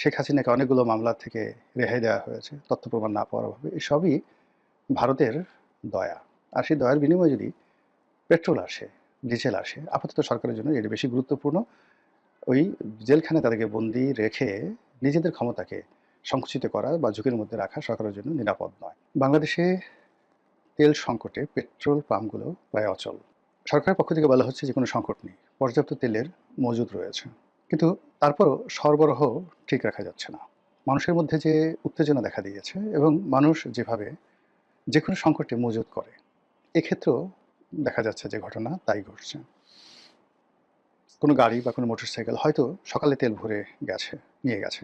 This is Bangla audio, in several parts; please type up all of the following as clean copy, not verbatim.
শেখ হাসিনাকে অনেকগুলো মামলা থেকে রেহাই দেওয়া হয়েছে তথ্য প্রমাণ না পাওয়ার অভাবে। এসবই ভারতের দয়া। আর সেই দয়ার বিনিময়ে যদি পেট্রোল আসে, ডিজেল আসে, আপাতত সরকারের জন্য এটি বেশি গুরুত্বপূর্ণ। ওই জেলখানায় তাদেরকে বন্দী রেখে নিজেদের ক্ষমতাকে সংকুচিত করা বা ঝুঁকির মধ্যে রাখা সরকারের জন্য নিরাপদ নয়। বাংলাদেশে তেল সংকটে পেট্রোল পাম্পগুলো প্রায় অচল। সরকারের পক্ষ থেকে বলা হচ্ছে যে কোনো সংকট নেই, পর্যাপ্ত তেলের মজুদ রয়েছে। কিন্তু তারপরও সরবরাহ ঠিক রাখা যাচ্ছে না। মানুষের মধ্যে যে উত্তেজনা দেখা দিয়েছে এবং মানুষ যেভাবে যে কোনো সংকটে মজুত করে, এক্ষেত্রেও দেখা যাচ্ছে যে ঘটনা তাই ঘটছে। কোনো গাড়ি বা কোনো মোটরসাইকেল হয়তো সকালে তেল ভরে নিয়ে গেছে,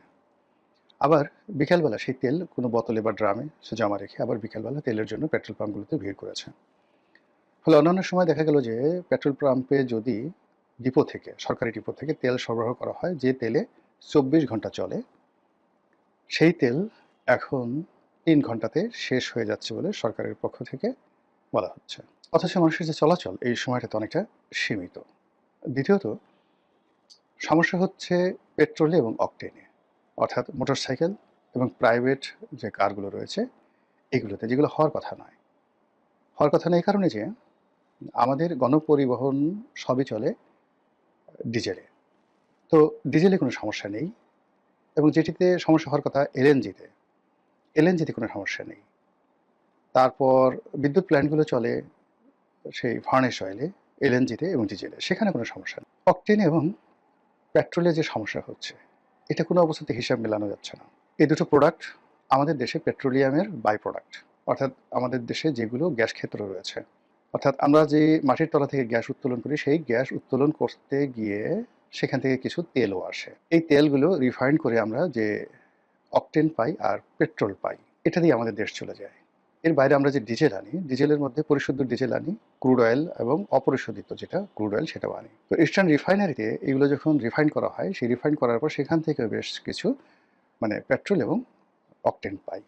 আবার বিকেলবেলা সেই তেল কোনো বোতলে বা ড্রামে সে জমা রেখে আবার বিকেলবেলা তেলের জন্য পেট্রোল পাম্পগুলোতে ভিড় করেছে। ফলে অন্যান্য সময় দেখা গেল যে পেট্রোল পাম্পে যদি সরকারি ডিপো থেকে তেল সরবরাহ করা হয়, যে তেলে 24 ঘন্টা চলে, সেই তেল এখন 3 ঘন্টাতে শেষ হয়ে যাচ্ছে বলে সরকারের পক্ষ থেকে বলা হচ্ছে। অথচ মানুষের যে চলাচল এই সময়টাতে অনেকটা সীমিত। দ্বিতীয়ত সমস্যা হচ্ছে পেট্রোলে এবং অকটেনে, অর্থাৎ মোটরসাইকেল এবং প্রাইভেট যে কারগুলো রয়েছে এগুলোতে, যেগুলো হওয়ার কথা নয়। হওয়ার কথা নেই এই কারণে যে আমাদের গণপরিবহন সবই চলে ডিজেলে। তো ডিজেলে কোনো সমস্যা নেই, এবং যেটিতে সমস্যা হওয়ার কথা এলএনজিতে কোনো সমস্যা নেই। তারপর বিদ্যুৎ প্ল্যান্টগুলো চলে সেই ফার্নেস অয়েলে, এলএনজিতে এবং ডিজেলে, সেখানে কোনো সমস্যা নেই। অকটেন এবং পেট্রোলে যে সমস্যা হচ্ছে, এটা কোনো অবস্থাতে হিসাব মেলানো যাচ্ছে না। এই দুটো প্রোডাক্ট আমাদের দেশে পেট্রোলিয়ামের বাই প্রোডাক্ট, অর্থাৎ আমাদের দেশে যেগুলো গ্যাস ক্ষেত্র রয়েছে, অর্থাৎ আমরা যে মাটির তলা থেকে গ্যাস উত্তোলন করি, সেই গ্যাস উত্তোলন করতে গিয়ে সেখান থেকে কিছু তেলও আসে। এই তেলগুলো রিফাইন্ড করে আমরা যে অকটেন পাই আর পেট্রোল পাই, এটা দিয়ে আমাদের দেশ চলে যায়। এর বাইরে আমরা যে ডিজেল আনি, ডিজেলের মধ্যে পরিশুদ্ধ ডিজেল আনি, ক্রুড অয়েল এবং অপরিশোধিত যেটা ক্রুড অয়েল সেটাও আনি। তো ইস্টার্ন রিফাইনারিতে এগুলো যখন রিফাইন করা হয়, সেই রিফাইন করার পর সেখান থেকে বেশ কিছু পেট্রোল এবং অকটেন পাই।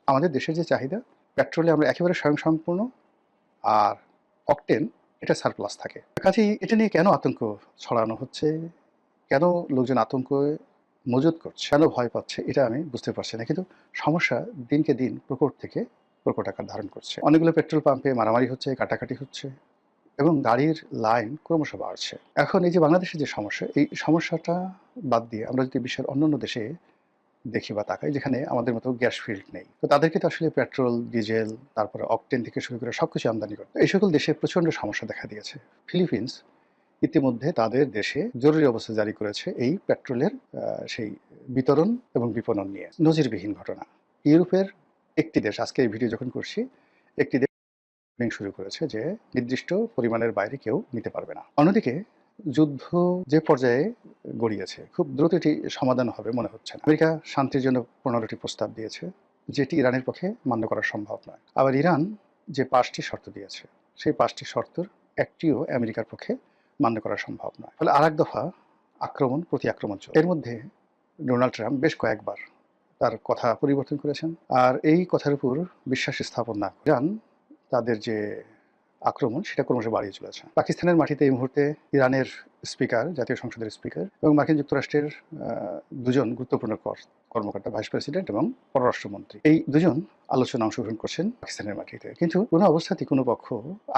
আমাদের দেশের যে চাহিদা, পেট্রোলে আমরা একেবারে স্বয়ংসম্পূর্ণ, আর অকটেন এটা সারপ্লাস থাকে। কাজেই এটা নিয়ে কেন আতঙ্ক ছড়ানো হচ্ছে, কেন লোকজন আতঙ্কে মজুত করছে, কেন ভয় পাচ্ছে, এটা আমি বুঝতে পারছি না। কিন্তু সমস্যা দিনকে দিন প্রকট থেকে প্রকট আকার ধারণ করছে। অনেকগুলো পেট্রোল পাম্পে মারামারি হচ্ছে, কাটাকাটি হচ্ছে এবং গাড়ির লাইন ক্রমশ বাড়ছে। এখন এই যে বাংলাদেশের যে সমস্যা, এই সমস্যাটা বাদ দিয়ে আমরা যদি বিশ্বের অন্যান্য দেশে দেখি বা তাকাই, যেখানে আমাদের মতো গ্যাস ফিল্ড নেই, তো তাদেরকে তো আসলে পেট্রোল, ডিজেল, তারপরে অকটেন থেকে শুরু করে সবকিছু আমদানি করতে। এই সকল দেশে প্রচণ্ড সমস্যা দেখা দিয়েছে। ফিলিপিন্স ইতিমধ্যে তাদের দেশে জরুরি অবস্থা জারি করেছে এই পেট্রোলের সেই বিতরণ এবং বিপণন নিয়ে। নজিরবিহীন ঘটনা। ইউরোপের একটি দেশ, আজকে এই ভিডিও যখন করছি, একটি দেশ শুরু করেছে যে নির্দিষ্ট পরিমাণের বাইরে কেউ নিতে পারবে না। অন্যদিকে যুদ্ধ যে পর্যায়ে গড়িয়েছে, খুব দ্রুত এটি সমাধান হবে মনে হচ্ছে না। আমেরিকা শান্তির জন্য 15টি প্রস্তাব দিয়েছে, যেটি ইরানের পক্ষে মান্য করা সম্ভব নয়। আবার ইরান যে 5টি শর্ত দিয়েছে, সেই 5টি শর্তের একটিও আমেরিকার পক্ষে মান্য করা সম্ভব নয়। ফলে আর এক দফা আক্রমণ প্রতি আক্রমণ চলে। এর মধ্যে ডোনাল্ড ট্রাম্প বেশ কয়েকবার তার কথা পরিবর্তন করেছেন, আর এই কথার উপর বিশ্বাস স্থাপন না করে ইরান তাদের যে আক্রমণ সেটা ক্রমশ বাড়িয়ে চলেছে। পাকিস্তানের মাটিতে এই মুহূর্তে ইরানের স্পিকার, জাতীয় সংসদের স্পিকার, এবং মার্কিন যুক্তরাষ্ট্রের দুজন গুরুত্বপূর্ণ কর্মকর্তা, ভাইস প্রেসিডেন্ট এবং পররাষ্ট্রমন্ত্রী, এই দুজন আলোচনা অংশগ্রহণ করছেন পাকিস্তানের মাটিতে। কিন্তু কোনো অবস্থাতেই কোনো পক্ষ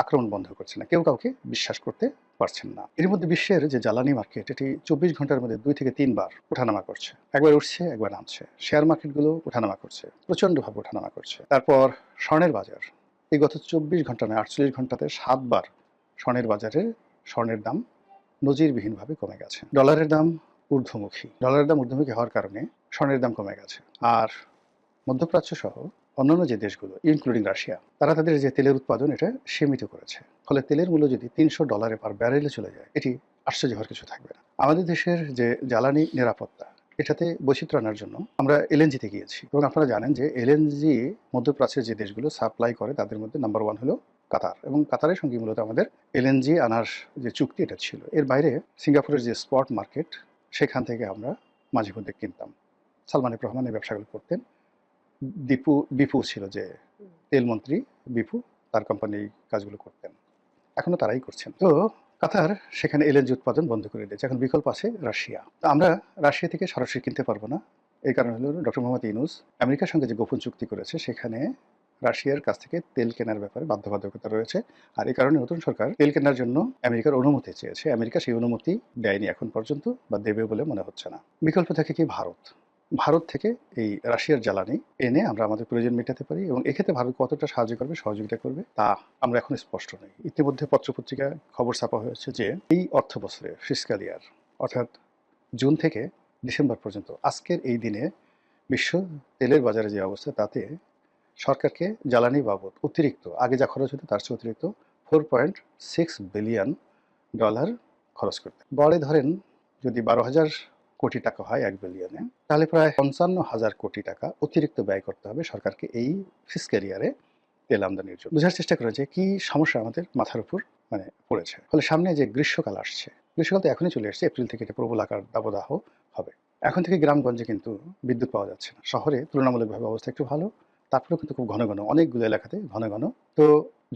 আক্রমণ বন্ধ করছে না, কেউ কাউকে বিশ্বাস করতে পারছেন না। এর মধ্যে বিশ্বের যে জ্বালানি মার্কেট, এটি 24 ঘন্টার মধ্যে 2 থেকে 3 বার ওঠানামা করছে। একবার উঠছে, একবার নামছে। শেয়ার মার্কেটগুলো ওঠানামা করছে, প্রচণ্ডভাবে ওঠানামা করছে। তারপর স্বর্ণের বাজার, এই গত 24 ঘন্টা নয়, 48 ঘন্টাতে 7 বার স্বর্ণের দাম নজিরবিহীনভাবে কমে গেছে। ডলারের দাম ঊর্ধ্বমুখী হওয়ার কারণে স্বর্ণের দাম কমে গেছে। আর মধ্যপ্রাচ্য সহ অন্যান্য যে দেশগুলো, ইনক্লুডিং রাশিয়া, তারা তাদের যে তেলের উৎপাদন এটা সীমিত করেছে। ফলে তেলের মূল্য যদি $300 পার ব্যারেলে চলে যায়, এটি আশ্চর্য হওয়ার কিছু থাকবে না। আমাদের দেশের যে জ্বালানি নিরাপত্তা, এটাতে বৈচিত্র্য আনার জন্য আমরা এলএনজিতে গিয়েছি, এবং আপনারা জানেন যে এলএনজি মধ্যপ্রাচ্যের যে দেশগুলো সাপ্লাই করে তাদের মধ্যে নাম্বার 1 হলো কাতার, এবং কাতারের সঙ্গে মূলত আমাদের এলএনজি আনার যে চুক্তি এটা ছিল। এর বাইরে সিঙ্গাপুরের যে স্পট মার্কেট, সেখান থেকে আমরা মাঝে মধ্যে কিনতাম। সালমান এফ রহমান এই ব্যবসাগুলো করতেন। বিপু ছিল যে তেলমন্ত্রী, বিপু, তার কোম্পানি কাজগুলো করতেন, এখনো তারাই করছেন। তো কাতার সেখানে এলএনজি উৎপাদন বন্ধ করে দিয়েছে। এখন বিকল্প আছে রাশিয়া। তো আমরা রাশিয়া থেকে সরাসরি কিনতে পারবো না, এই কারণ হলো ডক্টর মোহাম্মদ ইউনূস আমেরিকার সঙ্গে যে গোপন চুক্তি করেছে সেখানে রাশিয়ার কাছ থেকে তেল কেনার ব্যাপারে বাধ্যবাধকতা রয়েছে। আর এই কারণে নতুন সরকার তেল কেনার জন্য আমেরিকার অনুমতি চেয়েছে। আমেরিকা সেই অনুমতি দেয়নি এখন পর্যন্ত, বা দেবে বলে মনে হচ্ছে না। বিকল্প থাকে কি ভারত থেকে এই রাশিয়ার জ্বালানি এনে আমরা আমাদের প্রয়োজন মেটাতে পারি, এবং এক্ষেত্রে ভারত কতটা সাহায্য করবে, সহযোগিতা করবে, তা আমরা এখন স্পষ্ট নই। ইতিমধ্যে পত্রপত্রিকায় খবর ছাপা হয়েছে যে এই অর্থ বছরে ফিসকাল ইয়ার অর্থাৎ জুন থেকে ডিসেম্বর পর্যন্ত আজকের এই দিনে বিশ্ব তেলের বাজারে যে অবস্থা, তাতে সরকারকে জ্বালানি বাবদ অতিরিক্ত, আগে যা খরচ হতো তার চেয়ে অতিরিক্ত $4.6 বিলিয়ন খরচ করতে। গড়ে ধরেন যদি 12,000 কোটি টাকা হয় 1 বিলিয়নে, তাহলে প্রায় 55,000 কোটি টাকা অতিরিক্ত ব্যয় করতে হবে সরকারকে এই ফিসক্যাল ইয়ারে তেল আমদানির জন্য। বোঝার চেষ্টা করা যে কি সমস্যা আমাদের মাথার উপর পড়েছে। ফলে সামনে যে গ্রীষ্মকাল আসছে, গ্রীষ্মকাল তো এখনই চলে আসছে, এপ্রিল থেকে এটা প্রবল আকার দাবদাহ হবে। এখন থেকে গ্রামগঞ্জে কিন্তু বিদ্যুৎ পাওয়া যাচ্ছে না। শহরে তুলনামূলকভাবে অবস্থা একটু ভালো, তারপরেও কিন্তু খুব ঘন ঘন অনেকগুলো এলাকাতে ঘন ঘন। তো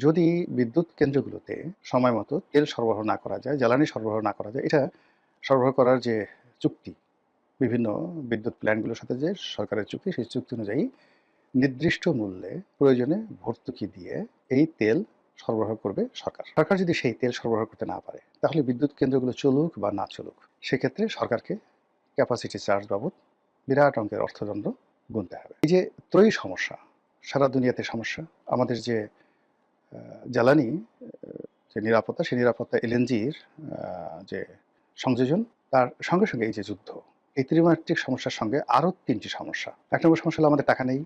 যদি বিদ্যুৎ কেন্দ্রগুলোতে সময় মতো তেল সরবরাহ না করা যায়, জ্বালানি সরবরাহ না করা যায়, এটা সরবরাহ করার যে চুক্তি, বিভিন্ন বিদ্যুৎ প্ল্যান্টগুলোর সাথে যে সরকারের চুক্তি, সেই চুক্তি অনুযায়ী নির্দিষ্ট মূল্যে প্রয়োজনে ভর্তুকি দিয়ে এই তেল সরবরাহ করবে সরকার। সরকার যদি সেই তেল সরবরাহ করতে না পারে, তাহলে বিদ্যুৎ কেন্দ্রগুলো চলুক বা না চলুক, সেক্ষেত্রে সরকারকে ক্যাপাসিটি চার্জ বাবদ বিরাট অঙ্কের অর্থদণ্ড গুনতে হবে। এই যে ত্রয়ী সমস্যা, সারা দুনিয়াতে সমস্যা, আমাদের যে জ্বালানি যে নিরাপত্তা, সেই নিরাপত্তা এলএনজির যে সংযোজন, তার সঙ্গে সঙ্গে এই যে যুদ্ধ, এই ত্রিমাত্রিক সমস্যার সঙ্গে আরও 3টি সমস্যা। 1 নম্বর সমস্যা হলো আমাদের টাকা নেই,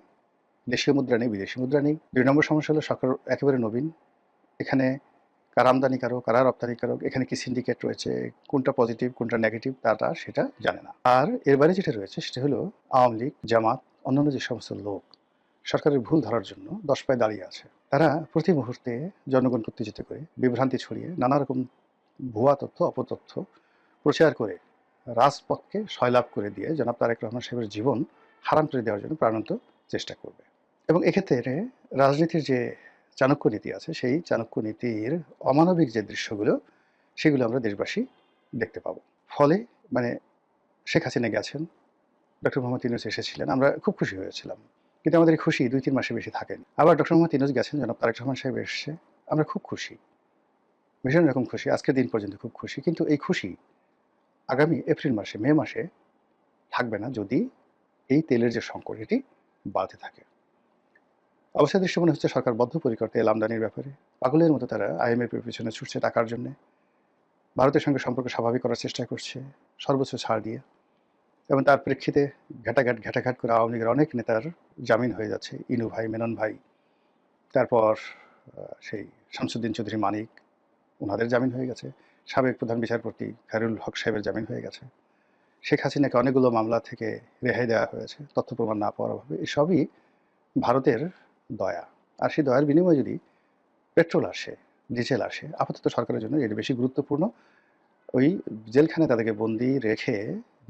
দেশীয় মুদ্রা নেই, বিদেশি মুদ্রা নেই। 2 নম্বর সমস্যা হলো সরকার একেবারে নবীন, এখানে কারা আমদানিকারক, কারা রপ্তানিকারক, এখানে কি সিন্ডিকেট রয়েছে, কোনটা পজিটিভ কোনটা নেগেটিভ তারা সেটা জানে না। আর এর বাইরে যেটা রয়েছে সেটা হলো আওয়ামী লীগ, জামাত, অন্যান্য যে সমস্ত লোক সরকারের ভুল ধরার জন্য 10 পায়ে দাঁড়িয়ে আছে, তারা প্রতি মুহূর্তে জনগণকে উত্তেজিত করে, বিভ্রান্তি ছড়িয়ে, নানা রকম ভুয়া তথ্য, অপতথ্য প্রচার করে রাজপথকে সয়লাভ করে দিয়ে জনাব তারেক রহমান সাহেবের জীবন হারাম করে দেওয়ার জন্য প্রাণান্ত চেষ্টা করবে। এবং এক্ষেত্রে রাজনীতির যে চাণক্য নীতি আছে, সেই চাণক্য নীতির অমানবিক যে দৃশ্যগুলো, সেগুলো আমরা দেশবাসী দেখতে পাবো। ফলে শেখ হাসিনা গেছেন, ডক্টর মোহাম্মদ ইউনূস এসেছিলেন, আমরা খুব খুশি হয়েছিলাম, কিন্তু আমাদের এই খুশি 2-3 মাসে বেশি থাকেনি। আবার ডক্টর মোহাম্মদ ইউনূস গেছেন, জনাব তারেক রহমান সাহেব এসছে, আমরা খুব খুশি, ভীষণ রকম খুশি, আজকের দিন পর্যন্ত খুব খুশি। কিন্তু এই খুশি আগামী এপ্রিল মাসে, মে মাসে থাকবে না যদি এই তেলের যে সংকট, এটি বাড়তে থাকে। অবস্থা দৃষ্টি মনে হচ্ছে সরকার বদ্ধপরিকর তেল আমদানির ব্যাপারে। পাগলের মতো তারা IMF এর পিছনে ছুটছে টাকার জন্য, ভারতের সঙ্গে সম্পর্ক স্বাভাবিক করার চেষ্টা করছে সর্বোচ্চ ছাড় দিয়ে, এবং তার প্রেক্ষিতে ঘাটাঘাট করে আওয়ামী লীগের অনেক নেতার জামিন হয়ে যাচ্ছে। ইনু ভাই, মেনন ভাই, তারপর সেই শামসুদ্দিন চৌধুরী মানিক, ওনাদের জামিন হয়ে গেছে। সাবেক প্রধান বিচারপতি খায়রুল হক সাহেবের জামিন হয়ে গেছে। শেখ হাসিনাকে অনেকগুলো মামলা থেকে রেহাই দেওয়া হয়েছে তথ্য প্রমাণ না পাওয়ার অভাবে। এসবই ভারতের দয়া। আর সেই দয়ার বিনিময়ে যদি পেট্রোল আসে, ডিজেল আসে, আপাতত সরকারের জন্য এটি বেশি গুরুত্বপূর্ণ। ওই জেলখানায় তাদেরকে বন্দি রেখে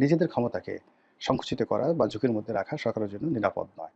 নিজেদের ক্ষমতাকে সংকুচিত করা বা ঝুঁকির মধ্যে রাখা সরকারের জন্য নিরাপদ নয়।